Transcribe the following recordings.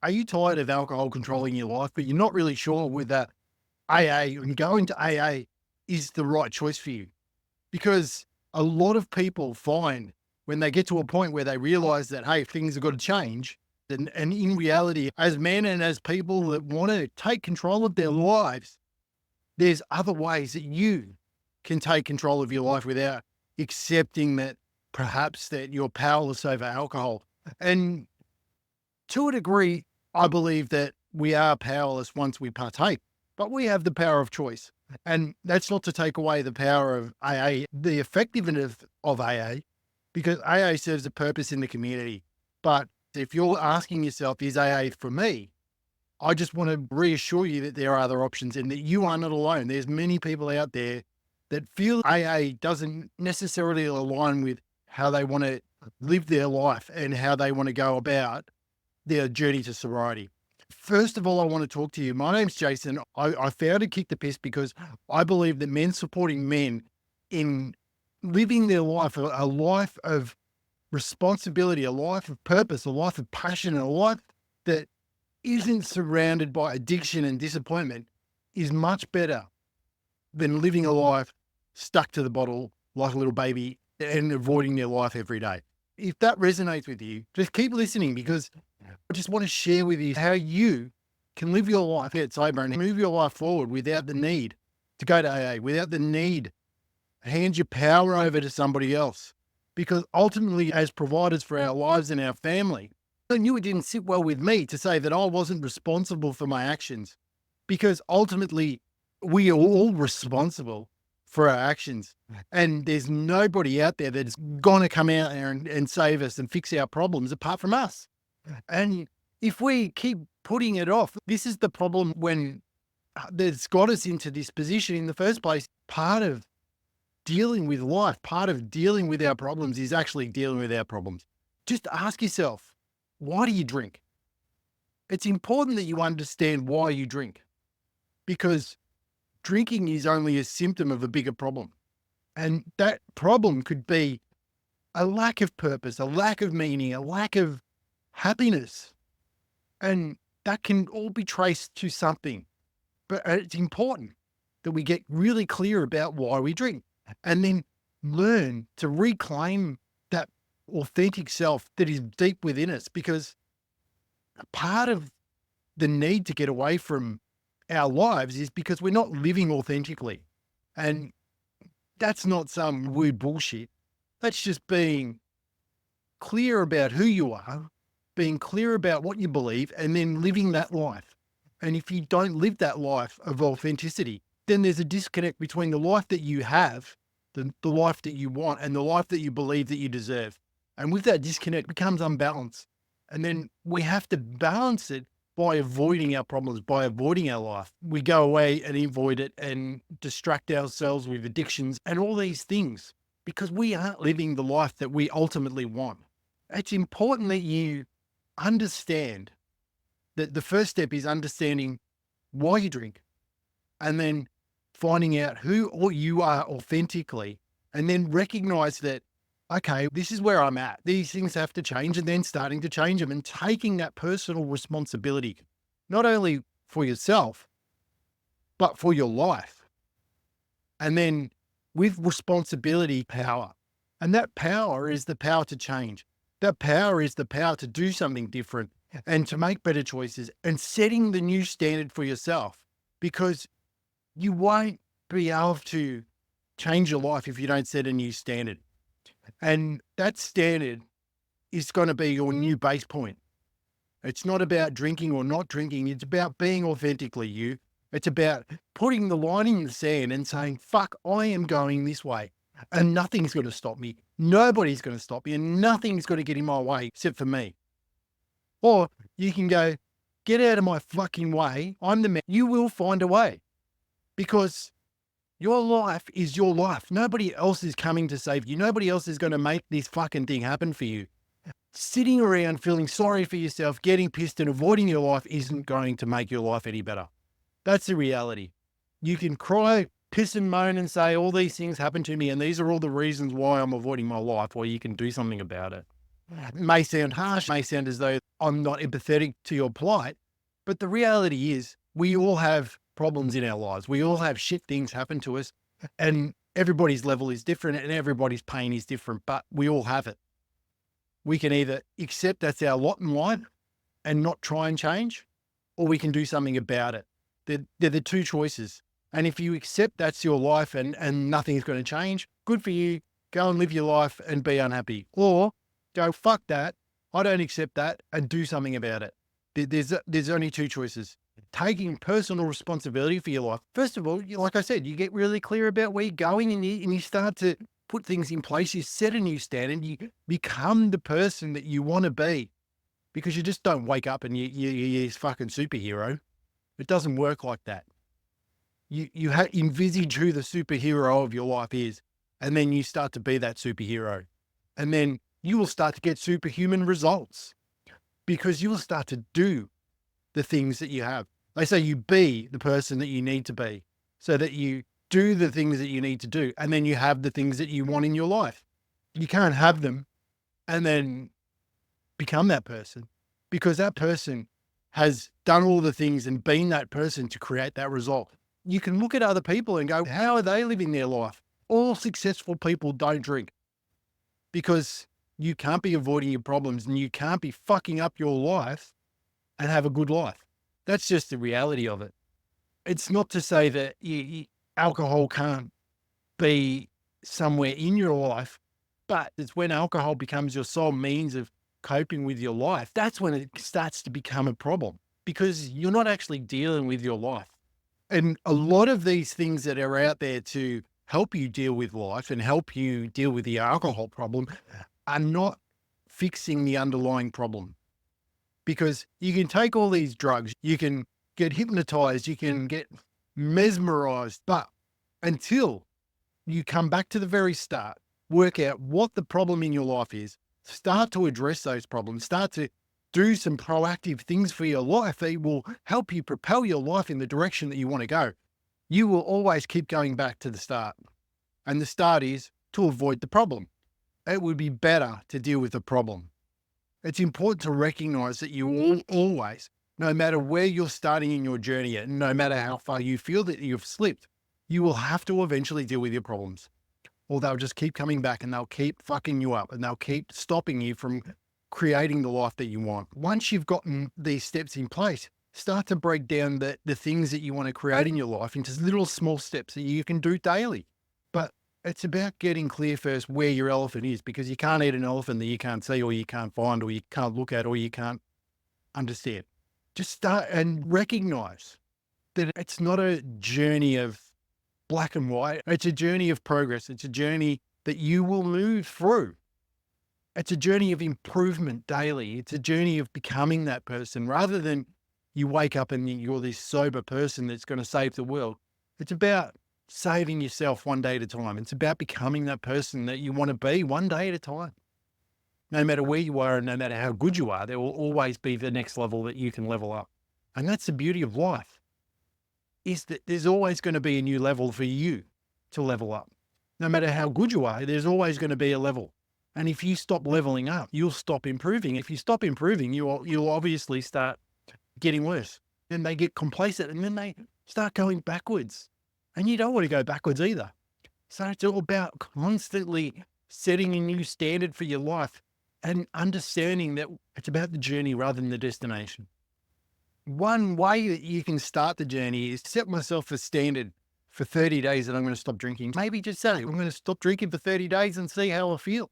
Are you tired of alcohol controlling your life, but you're not really sure whether AA and going to AA is the right choice for you? Because a lot of people find when they get to a point where they realize that, hey, things have got to change. And in reality, as men and as people that want to take control of their lives, there's other ways that you can take control of your life without accepting that perhaps that you're powerless over alcohol. And to a degree, I believe that we are powerless once we partake, but we have the power of choice. And that's not to take away the power of AA, the effectiveness of AA, because AA serves a purpose in the community. But if you're asking yourself, is AA for me? I just want to reassure you that there are other options and that you are not alone. There's many people out there that feel AA doesn't necessarily align with how they want to live their life and how they want to go about their journey to sobriety. First of all, I want to talk to you. My name's Jason. I founded Kick the Piss because I believe that men supporting men in living their life, a life of responsibility, a life of purpose, a life of passion, and a life that isn't surrounded by addiction and disappointment is much better than living a life stuck to the bottle like a little baby and avoiding their life every day. If that resonates with you, just keep listening because I just want to share with you how you can live your life, get sober, and move your life forward without the need to go to AA, without the need to hand your power over to somebody else. Because ultimately, as providers for our lives and our family, I knew it didn't sit well with me to say that I wasn't responsible for my actions because ultimately we are all responsible for our actions. And there's nobody out there that's going to come out there and save us and fix our problems apart from us. And if we keep putting it off, this is the problem when that's got us into this position in the first place. Part of dealing with life, part of dealing with our problems is actually dealing with our problems. Just ask yourself, why do you drink? It's important that you understand why you drink because drinking is only a symptom of a bigger problem. And that problem could be a lack of purpose, a lack of meaning, a lack of happiness. And that can all be traced to something. But it's important that we get really clear about why we drink and then learn to reclaim that authentic self that is deep within us because part of the need to get away from our lives is because we're not living authentically. And that's not some weird bullshit. That's just being clear about who you are, being clear about what you believe, and then living that life. And if you don't live that life of authenticity, then there's a disconnect between the life that you have, the life that you want, and the life that you believe that you deserve. And with that disconnect, it becomes unbalanced. And then we have to balance it by avoiding our problems, by avoiding our life. We go away and avoid it and distract ourselves with addictions and all these things because we aren't living the life that we ultimately want. It's important that you understand that the first step is understanding why you drink and then finding out who you are authentically and then recognize that, okay, this is where I'm at. These things have to change and then starting to change them and taking that personal responsibility, not only for yourself, but for your life. And then with responsibility, power. And that power is the power to change. That power is the power to do something different and to make better choices and setting the new standard for yourself because you won't be able to change your life if you don't set a new standard. And that standard is going to be your new base point. It's not about drinking or not drinking. It's about being authentically you. It's about putting the line in the sand and saying, fuck, I am going this way and nothing's going to stop me. Nobody's going to stop me and nothing's going to get in my way except for me. Or you can go, get out of my fucking way. I'm the man. You will find a way because your life is your life. Nobody else is coming to save you. Nobody else is going to make this fucking thing happen for you. Sitting around feeling sorry for yourself, getting pissed and avoiding your life isn't going to make your life any better. That's the reality. You can cry, piss and moan and say all these things happen to me and these are all the reasons why I'm avoiding my life, or you can do something about it. It may sound harsh, may sound as though I'm not empathetic to your plight, but the reality is we all have problems in our lives. We all have shit things happen to us, and everybody's level is different and everybody's pain is different, but we all have it. We can either accept that's our lot in life and not try and change, or we can do something about it. They're the two choices. And if you accept that's your life and nothing's going to change, good for you. Go and live your life and be unhappy. Or go, fuck that. I don't accept that, and do something about it. There's only two choices. Taking personal responsibility for your life. First of all, like I said, you get really clear about where you're going, and you start to put things in place. You set a new standard. You become the person that you want to be, because you just don't wake up and you're this fucking superhero. It doesn't work like that. You envisage who the superhero of your life is, and then you start to be that superhero. And then you will start to get superhuman results, because you will start to do the things that you have. They say you be the person that you need to be, so that you do the things that you need to do, and then you have the things that you want in your life. You can't have them and then become that person, because that person has done all the things and been that person to create that result. You can look at other people and go, how are they living their life? All successful people don't drink, because you can't be avoiding your problems and you can't be fucking up your life and have a good life. That's just the reality of it. It's not to say that alcohol can't be somewhere in your life, but it's when alcohol becomes your sole means of coping with your life, that's when it starts to become a problem, because you're not actually dealing with your life. And a lot of these things that are out there to help you deal with life and help you deal with the alcohol problem are not fixing the underlying problem. Because you can take all these drugs, you can get hypnotized, you can get mesmerized, but until you come back to the very start, work out what the problem in your life is, start to address those problems, start to do some proactive things for your life that will help you propel your life in the direction that you want to go, you will always keep going back to the start. And the start is to avoid the problem. It would be better to deal with the problem. It's important to recognize that you will always, no matter where you're starting in your journey, and no matter how far you feel that you've slipped, you will have to eventually deal with your problems, or they'll just keep coming back and they'll keep fucking you up and they'll keep stopping you from creating the life that you want. Once you've gotten these steps in place, start to break down the things that you want to create in your life into little small steps that you can do daily. But it's about getting clear first where your elephant is, because you can't eat an elephant that you can't see or you can't find or you can't look at or you can't understand. Just start and recognize that it's not a journey of black and white. It's a journey of progress. It's a journey that you will move through. It's a journey of improvement daily. It's a journey of becoming that person, rather than you wake up and you're this sober person that's going to save the world. It's about saving yourself one day at a time. It's about becoming that person that you want to be one day at a time. No matter where you are and no matter how good you are, there will always be the next level that you can level up. And that's the beauty of life, is that there's always going to be a new level for you to level up. No matter how good you are, there's always going to be a level. And if you stop leveling up, you'll stop improving. If you stop improving, you'll obviously start getting worse. Then they get complacent and then they start going backwards. And you don't want to go backwards either. So it's all about constantly setting a new standard for your life and understanding that it's about the journey rather than the destination. One way that you can start the journey is to set myself a standard for 30 days that I'm going to stop drinking. Maybe just say, I'm going to stop drinking for 30 days and see how I feel.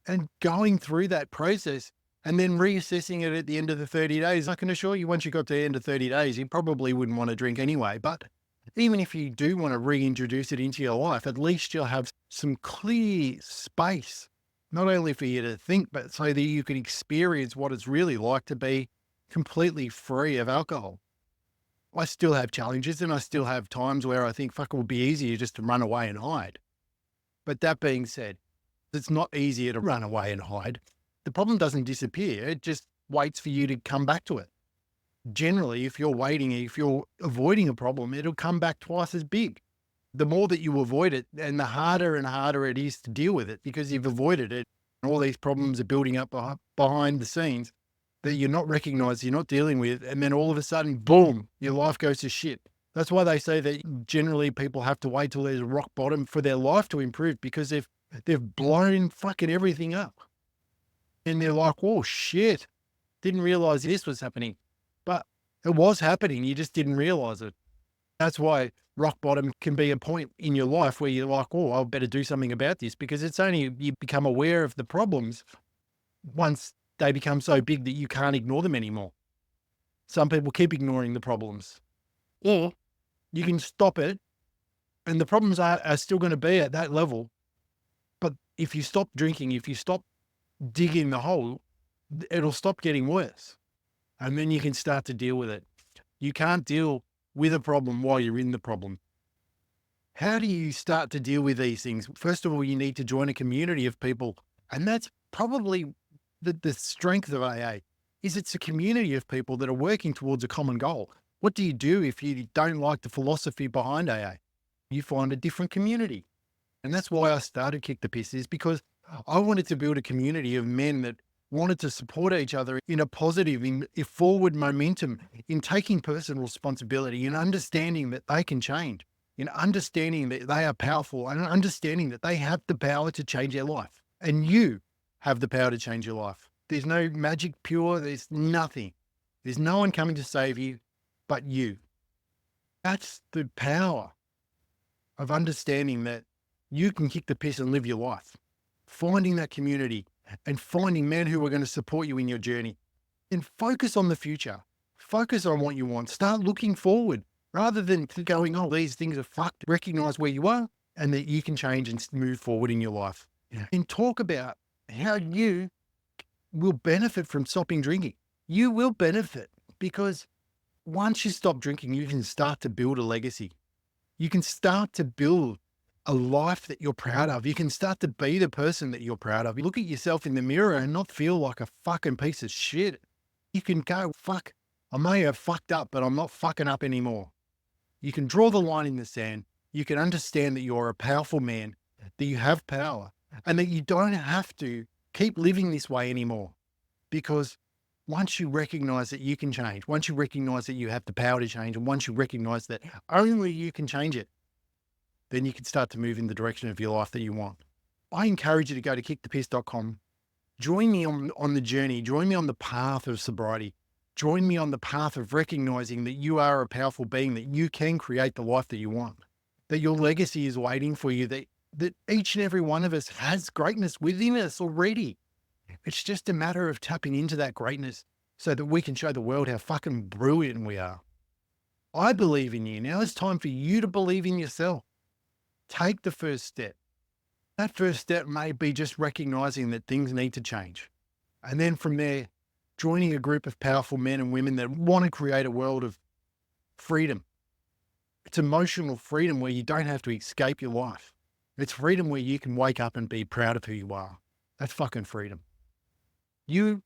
And going through that process and then reassessing it at the end of the 30 days, I can assure you, once you got to the end of 30 days, you probably wouldn't want to drink anyway. But even if you do want to reintroduce it into your life, at least you'll have some clear space, not only for you to think, but so that you can experience what it's really like to be completely free of alcohol. I still have challenges and I still have times where I think, fuck, it would be easier just to run away and hide. But that being said, it's not easier to run away and hide. The problem doesn't disappear. It just waits for you to come back to it. Generally, if you're avoiding a problem, it'll come back twice as big. The more that you avoid it, and the harder it is to deal with it, because you've avoided it, All these problems are building up behind the scenes that you're not recognized, you're not dealing with. And then all of a sudden, boom, your life goes to shit. That's why they say that generally people have to wait till there's rock bottom for their life to improve, because they've blown fucking everything up. And they're like, oh shit, didn't realize this was happening. But it was happening. You just didn't realize it. That's why rock bottom can be a point in your life where you're like, oh, I better do something about this, because it's only you become aware of the problems once they become so big that you can't ignore them anymore. Some people keep ignoring the problems. Or you can stop it and the problems are still going to be at that level. But if you stop drinking, if you stop digging the hole, it'll stop getting worse. And then you can start to deal with it. You can't deal with a problem while you're in the problem. How do you start to deal with these things? First of all, you need to join a community of people. And that's probably the strength of AA, is it's a community of people that are working towards a common goal. What do you do if you don't like the philosophy behind AA? You find a different community. And that's why I started Kick the Piss, is because I wanted to build a community of men that wanted to support each other in a positive, in a forward momentum, in taking personal responsibility, in understanding that they can change, in understanding that they are powerful, and understanding that they have the power to change their life. And you have the power to change your life. There's no magic pure. There's nothing. There's no one coming to save you but you. That's the power of understanding that you can kick the piss and live your life. Finding that community and finding men who are going to support you in your journey. And focus on the future. Focus on what you want. Start looking forward rather than going, oh, these things are fucked. Recognize where you are and that you can change and move forward in your life. Yeah. And talk about how you will benefit from stopping drinking. You will benefit, because once you stop drinking, you can start to build a legacy. You can start to build a life that you're proud of. You can start to be the person that you're proud of. You look at yourself in the mirror and not feel like a fucking piece of shit. You can go, fuck, I may have fucked up, but I'm not fucking up anymore. You can draw the line in the sand. You can understand that you're a powerful man, that you have power, and that you don't have to keep living this way anymore. Because once you recognize that you can change, once you recognize that you have the power to change, and once you recognize that only you can change it, then you can start to move in the direction of your life that you want. I encourage you to go to kickthepiss.com. Join me on the journey. Join me on the path of sobriety. Join me on the path of recognizing that you are a powerful being, that you can create the life that you want, that your legacy is waiting for you, that each and every one of us has greatness within us already. It's just a matter of tapping into that greatness so that we can show the world how fucking brilliant we are. I believe in you. Now it's time for you to believe in yourself. Take the first step. That first step may be just recognizing that things need to change. And then from there, joining a group of powerful men and women that want to create a world of freedom. It's emotional freedom where you don't have to escape your life. It's freedom where you can wake up and be proud of who you are. That's fucking freedom. You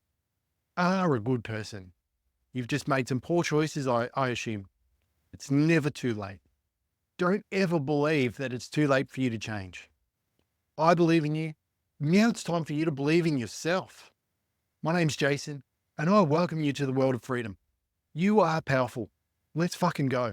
are a good person. You've just made some poor choices, I assume. It's never too late. Don't ever believe that it's too late for you to change. I believe in you. Now it's time for you to believe in yourself. My name's Jason, and I welcome you to the world of freedom. You are powerful. Let's fucking go.